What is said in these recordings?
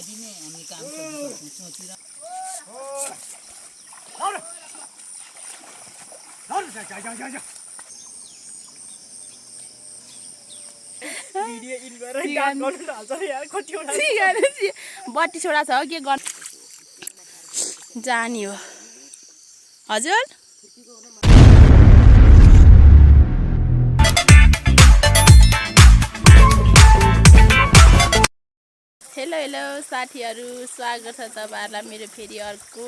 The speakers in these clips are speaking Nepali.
बत्ती छोडा छ के गर्नु जानी हो हजुर हेलो हेलो साथीहरू स्वागत छ तपाईहरुलाई मेरो फेरि अर्को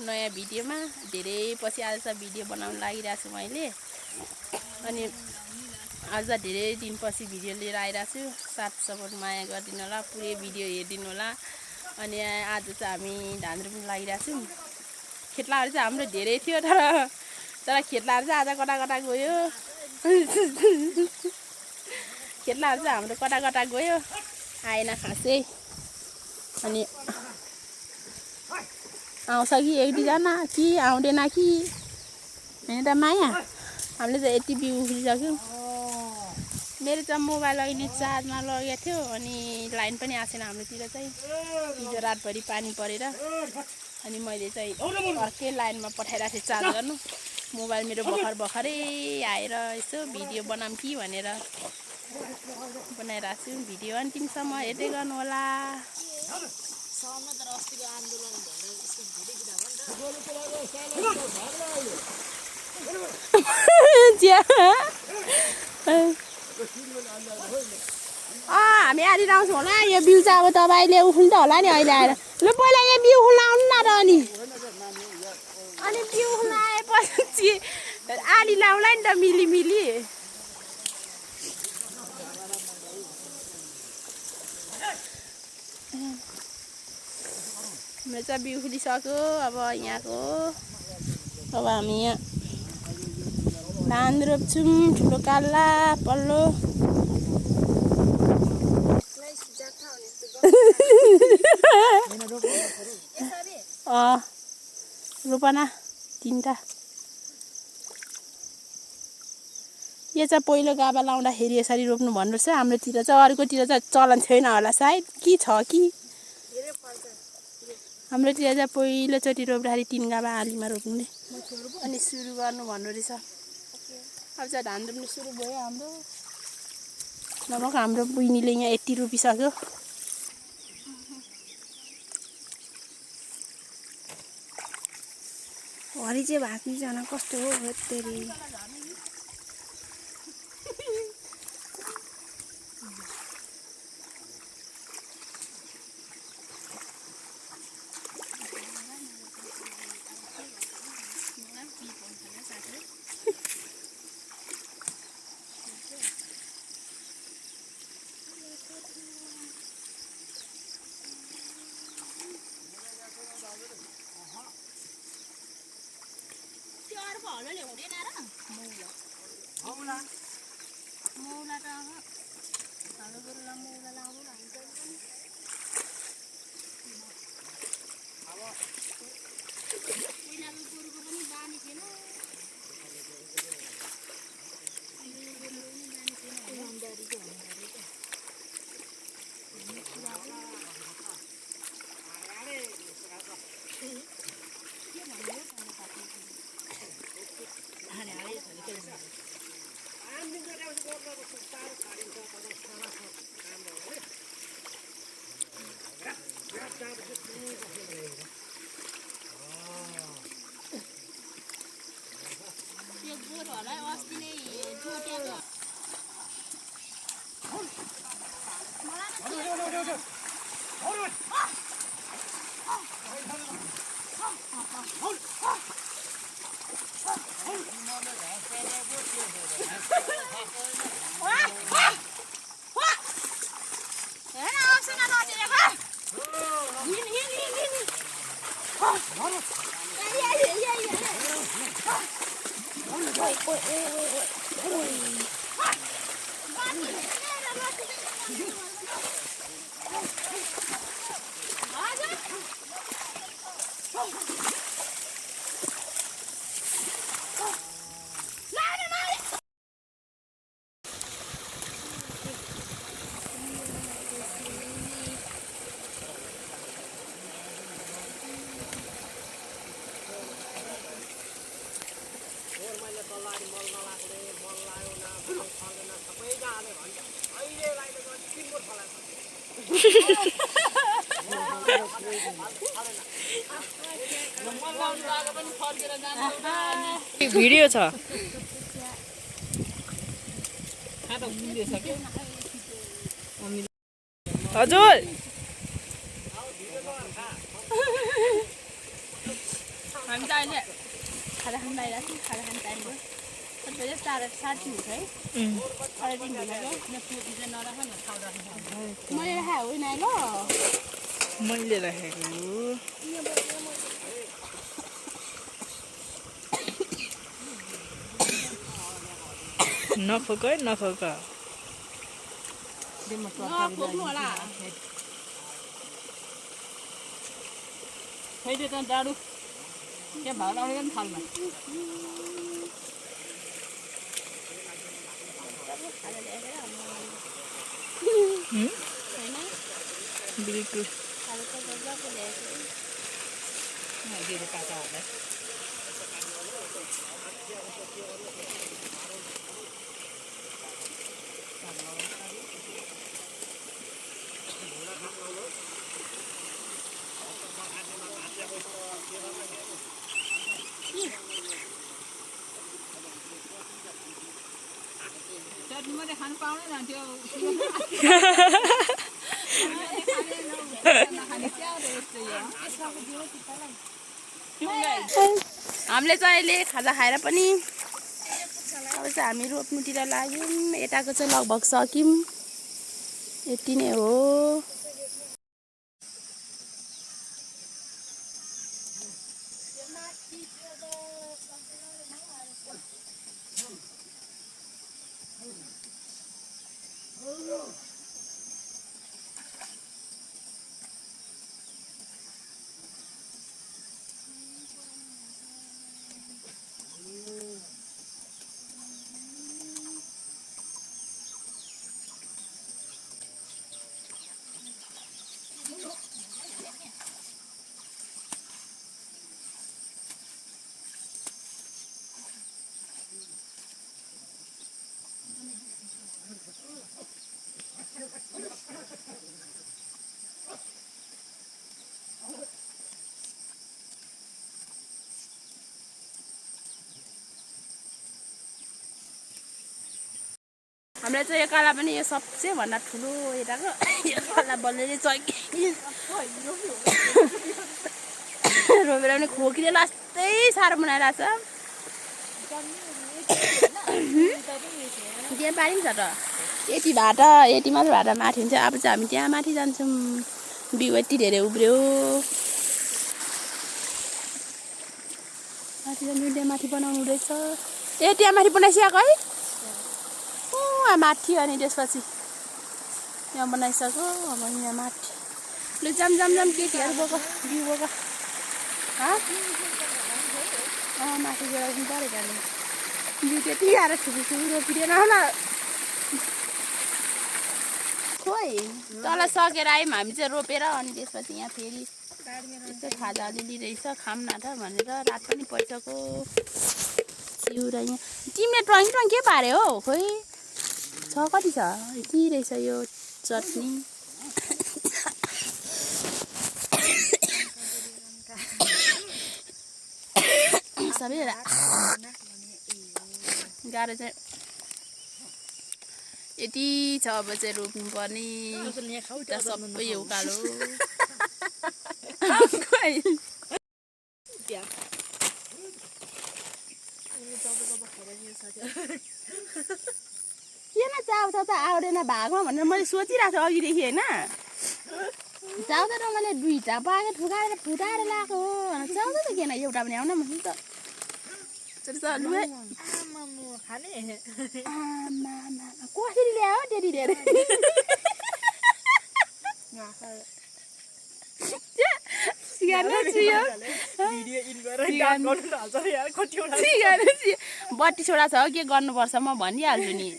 नयाँ भिडियोमा धेरै पछि आज भिडियो बनाउन लागिरहेको छु मैले अनि आज धेरै दिनपछि भिडियो लिएर आइरहेको छु साथ सपोर्ट माया गरिदिनु होला पुरै भिडियो हेरिदिनु होला अनि आज चाहिँ हामी धान रोप्न लागिरहेको छौं खेतलाहरु चाहिँ हाम्रो धेरै थियो तर खेतलाहरु चाहिँ आज कटा कटा गयो खेतलाहरु चाहिँ हाम्रो कटा कटा गयो आएन खासै अनि आउँछ कि एक दुईजना कि आउँदैन कि हैन त माया हामीले चाहिँ यति बिउ उखिसक्यौं मेरो चाहिँ मोबाइल अहिले चार्जमा लगेको थियो अनि लाइन पनि आएन हाम्रोतिर चाहिँ हिजो रातभरि पानी परेर अनि मैले चाहिँ अर्कै लाइनमा पठाइराखे थिएँ चार्ज गर्नु मोबाइल मेरो भर्खरै आएर यसो भिडियो बनाऊँ कि भनेर बनाइरहेको छु भिडियो अन्तिमसम्म हेर्दै गर्नु होला हामी आधी आउँछौँ होला यो बिउ चाहिँ अब तपाईले उखुल्नु त होला नि अहिले आएर ल पहिला यो बिउ उखुल्न आउनु न त अनि बिउ उखुल्न आएपछि आली लाउला नि त मिली मिली मेरो चाहिँ बिउ फुलिसक्यो अब यहाँको अब हामी यहाँ धान रोप्छौँ ठुलो काल्ला पल्लो रोपना तीनटा यो चाहिँ पहिलो गाभा लाउँदाखेरि यसरी रोप्नु भन्नुपर्छ हाम्रोतिर चाहिँ अर्कोतिर चाहिँ चलन छैन होला सायद कि छ कि हाम्रोतिर चाहिँ पहिलोचोटि रोप्दाखेरि 3 गाभा आलीमा रोप्ने अनि सुरु गर्नु भन्नु रहेछ अब चाहिँ धान रोप्नु सुरु भयो हाम्रो नभएको हाम्रो बहिनीले यहाँ यति रोपिसक्यो हरि चाहिँ भाग्नुजना कस्तो हो तेरी भिडियो छ हजुर हामी त अहिले खाजा खान लागिरहेको छौँ खाजा खान टाइम भयो सबैले 3:30 हुन्छ है 3:30 मैले राखेको होइन ल मैले राखेको नफोक है नफोक नफोक्नु होला खैले त डाडु के भात आउने पनि थाल्न बिल्कुल चटनी मात्रै खानु पाउँदैन त्यो हामीले चाहिँ अहिले खाजा खाएर पनि अब चाहिँ हामी रोप्नुतिर लाग्यौँ यताको चाहिँ लगभग सक्यौँ यति नै हो हामीलाई चाहिँ एकाला पनि यो सबसे भन्दा ठुलो यताको एकाला बल्ले चाहिँ रोपेर पनि खोकीले लास्तै साह्रो बनाइरहेछ त्यहाँ पानी छ त यति मात्र भाटा माथि हुन्छ अब चाहिँ हामी त्यहाँ माथि जान्छौँ बिउ यति धेरै उब्रियो माथि जान्छौँ त्यहाँ माथि बनाउनु रहेछ त्यहाँ माथि बनाइसकेको है माथि अनि त्यसपछि यहाँ बनाइसक्यो अब यहाँ माथि लु जाम केटीहरू बोक बिउ बोक माथि गएर पऱ्यो जाने बिउ त्यति आएर छुपी रोपिँदैन होला खोइ तल सकेर आयौँ हामी चाहिँ रोपेर अनि त्यसपछि यहाँ फेरि यस्तो खाजा अलिअलि रहेछ खाऊँ न त भनेर रात पनि पैसाको चिउरा यहाँ तिमीले ट्रङ के पार्यो हौ खोइ छ कति छ यति रहेछ यो चटनी सबै गाह्रो चाहिँ यति छ अब चाहिँ रोप्नुपर्ने सबै उकालो किन चाउछ त आउँदैन भागमा भनेर मैले सोचिरहेको छु अघिदेखि होइन चाउदा त मैले 2टा पाकेट फुटाएर लगाएको हो चाउदा त किन एउटा पनि आउन म त कसरी ल्यायो त्यति धेरै बत्ती छोडा छ के गर्नुपर्छ म भनिहाल्छु नि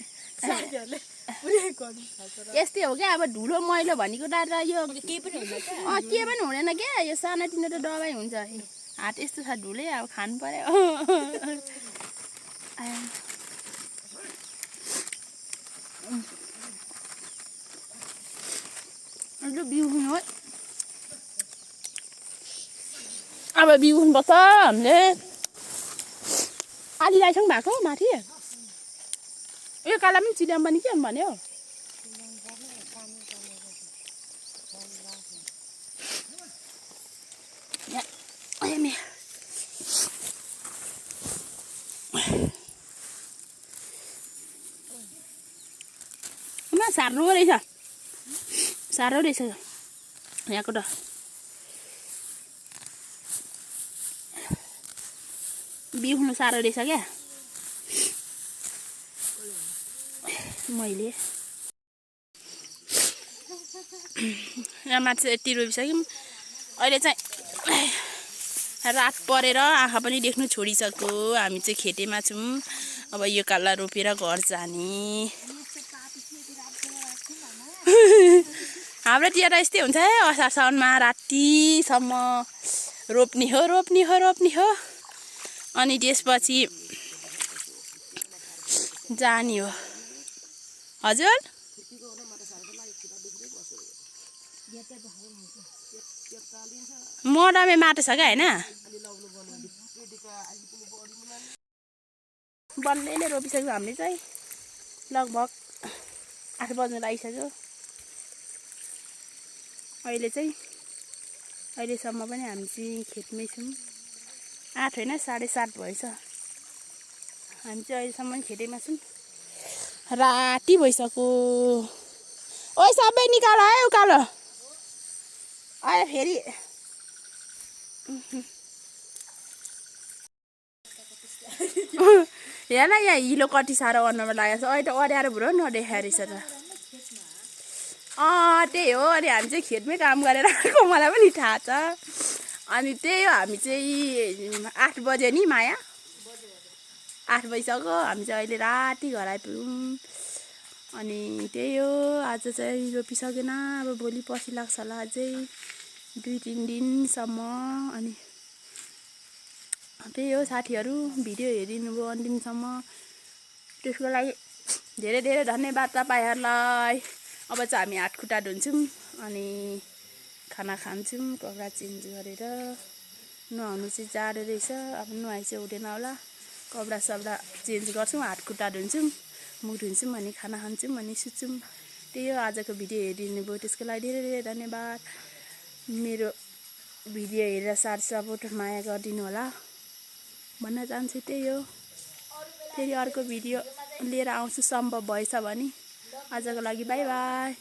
यस्तै हो क्या अब धुलो मैलो भनेको त यो के पनि हुँदैन क्या यो सानोतिनो त दबाई हुन्छ हात यस्तो छ धुलै अब खानु पर्यो लु बिउ हुनु है अब बिउ हुनुपर्छ हामीले आली लाइसँग भएको माथि यो काला पनि चिलाम पनि के भन्यो सार्नु रहेछ साह्रो रहेछ यहाँको त बिउ हुनु साह्रो रहेछ क्या मैले यहाँ माथि यति रोपिसक्यौँ अहिले चाहिँ रात परेर आँखा पनि देख्नु छोडिसक्यो हामी चाहिँ खेतीमा छौँ अब यो काला रोपेर घर जाने हाम्रोतिर यस्तै हुन्छ है असार साउनमा रातिसम्म रोप्ने हो अनि त्यसपछि जाने हो हजुर मडमे माटो छ क्या होइन बल्लैले रोपिसक्यो हामीले चाहिँ लगभग 8 बज्नु लागिसक्यो अहिलेसम्म पनि हामी चाहिँ खेतमै छौँ 8 होइन 7:30 भएछ हामी चाहिँ अहिलेसम्म खेतैमा छौँ राति भइसक्यो ओइ सबै निकाल है उकालो अहिले फेरि हेर न यहाँ हिलो कति साह्रो गर्नमा लागेको छ अहिले त अँध्यारो भुरो नदेखाएको रहेछ त त्यही हो अनि हामी चाहिँ खेतमै काम गरेर आएको मलाई पनि थाहा छ अनि त्यही हो हामी चाहिँ 8 बजे नि माया 8 बजिसक्यो हामी चाहिँ अहिले राति घर आइपुग्यौँ अनि त्यही हो आज चाहिँ रोपिसकेन अब भोलि पछि लाग्छ होला अझै 2-3 दिनसम्म अनि त्यही हो साथीहरू भिडियो हेरिदिनु भयो अन्तिमसम्म त्यसको लागि धेरै धेरै धन्यवाद तपाईँहरूलाई अब चाहिँ हामी हात खुट्टा धुन्छौँ अनि खाना खान्छौँ कपडा चेन्ज गरेर नुहाउनु चाहिँ जाडो रहेछ अब नुहाइ चाहिँ हुँदैन होला कपडा सपडा चेन्ज गर्छौँ हात खुट्टा धुन्छौँ मुख धुन्छौँ अनि खाना खान्छौँ अनि सुत्छौँ त्यही हो आजको भिडियो हेरिदिनु भयो त्यसको लागि धेरै धेरै धन्यवाद मेरो भिडियो हेरेर साथ सपोर्ट माया गरिदिनु होला भन्न चाहन्छु त्यही हो फेरि अर्को भिडियो लिएर आउँछु सम्भव भएछ भने आजको लागि बाई बाई